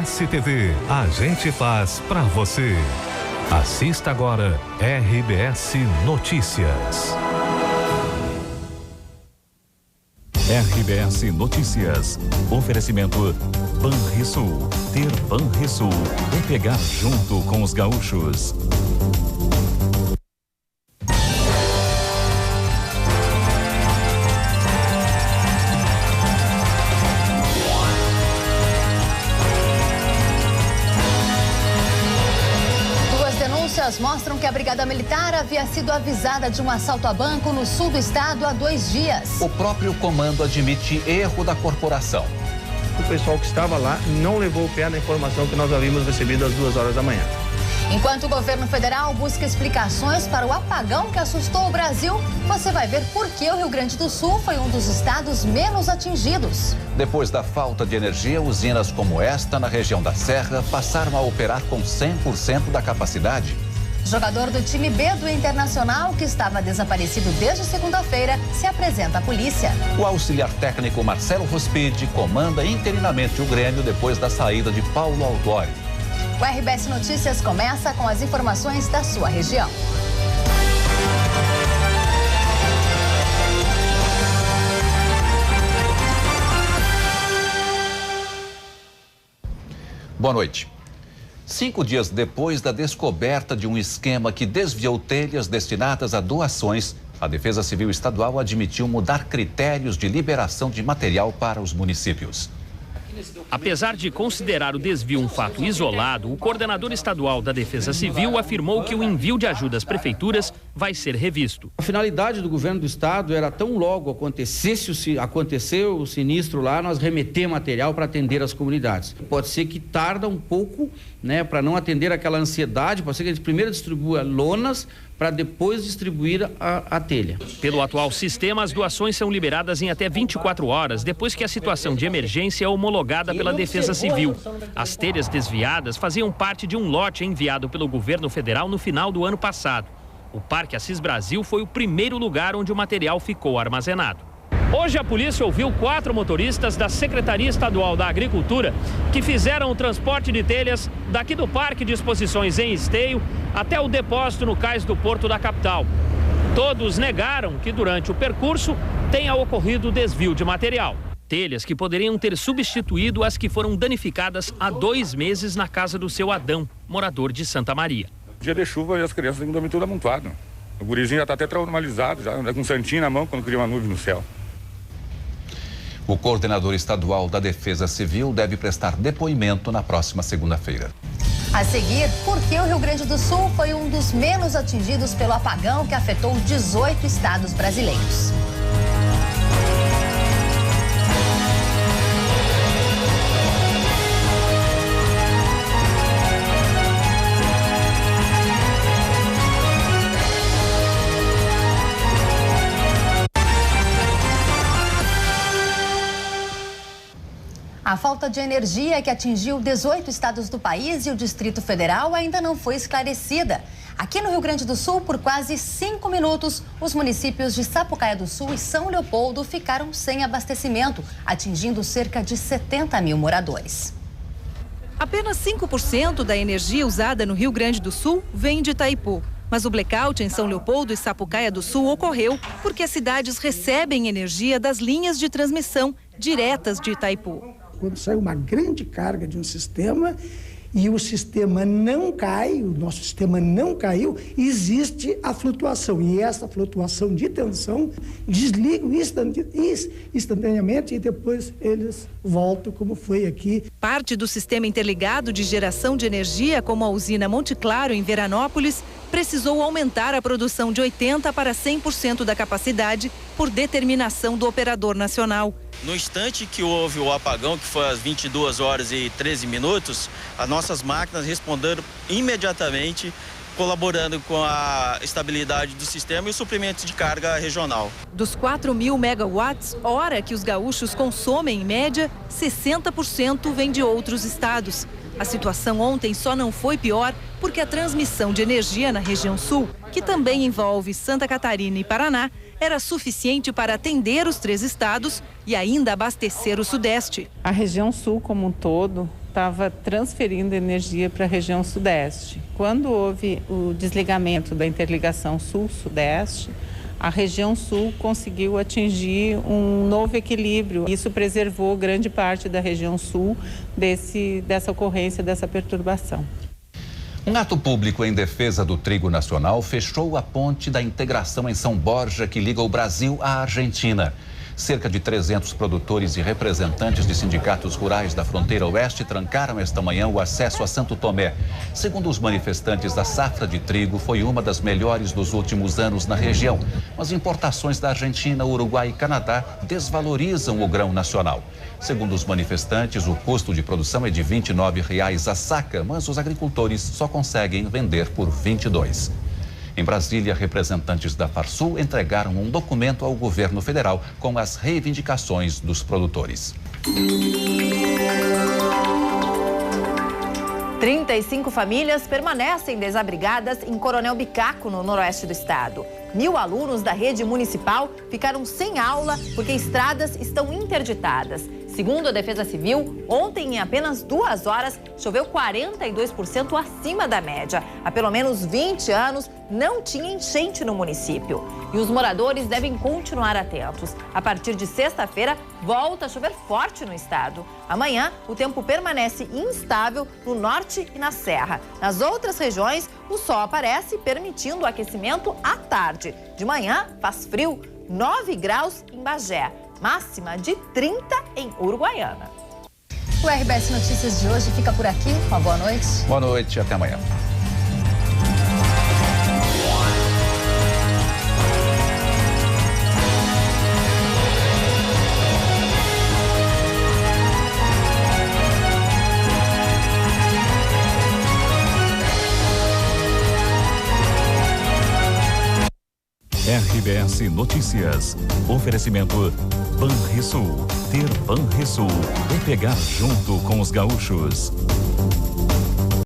RBS TV, a gente faz pra você. Assista agora RBS Notícias. RBS Notícias. Oferecimento Banrisul. Ter Banrisul é pegar junto com os gaúchos. Mostram que a Brigada Militar havia sido avisada de um assalto a banco no sul do estado há 2 dias. O próprio comando admite erro da corporação. O pessoal que estava lá não levou o pé na informação que nós havíamos recebido às 2 horas da manhã. Enquanto o governo federal busca explicações para o apagão que assustou o Brasil, você vai ver por que o Rio Grande do Sul foi um dos estados menos atingidos. Depois da falta de energia, usinas como esta, na região da Serra, passaram a operar com 100% da capacidade. Jogador do time B do Internacional, que estava desaparecido desde segunda-feira, se apresenta à polícia. O auxiliar técnico Marcelo Rospide comanda interinamente o Grêmio depois da saída de Paulo Autori. O RBS Notícias começa com as informações da sua região. Boa noite. 5 dias depois da descoberta de um esquema que desviou telhas destinadas a doações, a Defesa Civil Estadual admitiu mudar critérios de liberação de material para os municípios. Apesar de considerar o desvio um fato isolado, o coordenador estadual da Defesa Civil afirmou que o envio de ajuda às prefeituras vai ser revisto. A finalidade do governo do estado era tão logo aconteceu o sinistro lá, nós remeter material para atender as comunidades. Pode ser que tarda um pouco, para não atender aquela ansiedade, pode ser que a gente primeiro distribua lonas para depois distribuir a telha. Pelo atual sistema, as doações são liberadas em até 24 horas, depois que a situação de emergência é homologada pela Defesa Civil. As telhas desviadas faziam parte de um lote enviado pelo governo federal no final do ano passado. O Parque Assis Brasil foi o primeiro lugar onde o material ficou armazenado. Hoje a polícia ouviu 4 motoristas da Secretaria Estadual da Agricultura que fizeram o transporte de telhas daqui do Parque de Exposições em Esteio até o depósito no cais do Porto da capital. Todos negaram que durante o percurso tenha ocorrido desvio de material. Telhas que poderiam ter substituído as que foram danificadas há 2 meses na casa do seu Adão, morador de Santa Maria. Dia de chuva e as crianças têm que dormir tudo amontoado. O gurizinho já está até traumatizado, já anda com um santinho na mão quando cria uma nuvem no céu. O coordenador estadual da Defesa Civil deve prestar depoimento na próxima segunda-feira. A seguir, por que o Rio Grande do Sul foi um dos menos atingidos pelo apagão que afetou 18 estados brasileiros. A falta de energia que atingiu 18 estados do país e o Distrito Federal ainda não foi esclarecida. Aqui no Rio Grande do Sul, por quase 5 minutos, os municípios de Sapucaia do Sul e São Leopoldo ficaram sem abastecimento, atingindo cerca de 70 mil moradores. Apenas 5% da energia usada no Rio Grande do Sul vem de Itaipu. Mas o blackout em São Leopoldo e Sapucaia do Sul ocorreu porque as cidades recebem energia das linhas de transmissão diretas de Itaipu. Quando sai uma grande carga de um sistema e o sistema não cai, o nosso sistema não caiu, existe a flutuação. E essa flutuação de tensão desliga instantaneamente e depois eles voltam, como foi aqui. Parte do sistema interligado de geração de energia, como a usina Monte Claro, em Veranópolis, precisou aumentar a produção de 80% para 100% da capacidade por determinação do operador nacional. No instante que houve o apagão, que foi às 22 horas e 13 minutos, as nossas máquinas responderam imediatamente, colaborando com a estabilidade do sistema e os suprimentos de carga regional. Dos 4.000 megawatts hora que os gaúchos consomem em média, 60% vem de outros estados. A situação ontem só não foi pior porque a transmissão de energia na região sul, que também envolve Santa Catarina e Paraná, era suficiente para atender os 3 estados e ainda abastecer o sudeste. A região sul como um todo estava transferindo energia para a região sudeste. Quando houve o desligamento da interligação sul-sudeste, a região sul conseguiu atingir um novo equilíbrio. Isso preservou grande parte da região sul dessa ocorrência, dessa perturbação. Um ato público em defesa do trigo nacional fechou a ponte da integração em São Borja que liga o Brasil à Argentina. Cerca de 300 produtores e representantes de sindicatos rurais da fronteira oeste trancaram esta manhã o acesso a Santo Tomé. Segundo os manifestantes, a safra de trigo foi uma das melhores dos últimos anos na região. As importações da Argentina, Uruguai e Canadá desvalorizam o grão nacional. Segundo os manifestantes, o custo de produção é de R$ 29,00 a saca, mas os agricultores só conseguem vender por R$ 22,00. Em Brasília, representantes da Farsul entregaram um documento ao governo federal com as reivindicações dos produtores. 35 famílias permanecem desabrigadas em Coronel Bicaco, no noroeste do estado. 1.000 alunos da rede municipal ficaram sem aula porque estradas estão interditadas. Segundo a Defesa Civil, ontem, em apenas 2 horas, choveu 42% acima da média. Há pelo menos 20 anos, não tinha enchente no município. E os moradores devem continuar atentos. A partir de sexta-feira, volta a chover forte no estado. Amanhã, o tempo permanece instável no norte e na serra. Nas outras regiões, o sol aparece, permitindo o aquecimento à tarde. De manhã, faz frio, 9 graus em Bagé. Máxima de 30 em Uruguaiana. O RBS Notícias de hoje fica por aqui. Uma boa noite. Boa noite e até amanhã. RBS Notícias. Oferecimento Banrisul. Ter Banrisul é pegar junto com os gaúchos.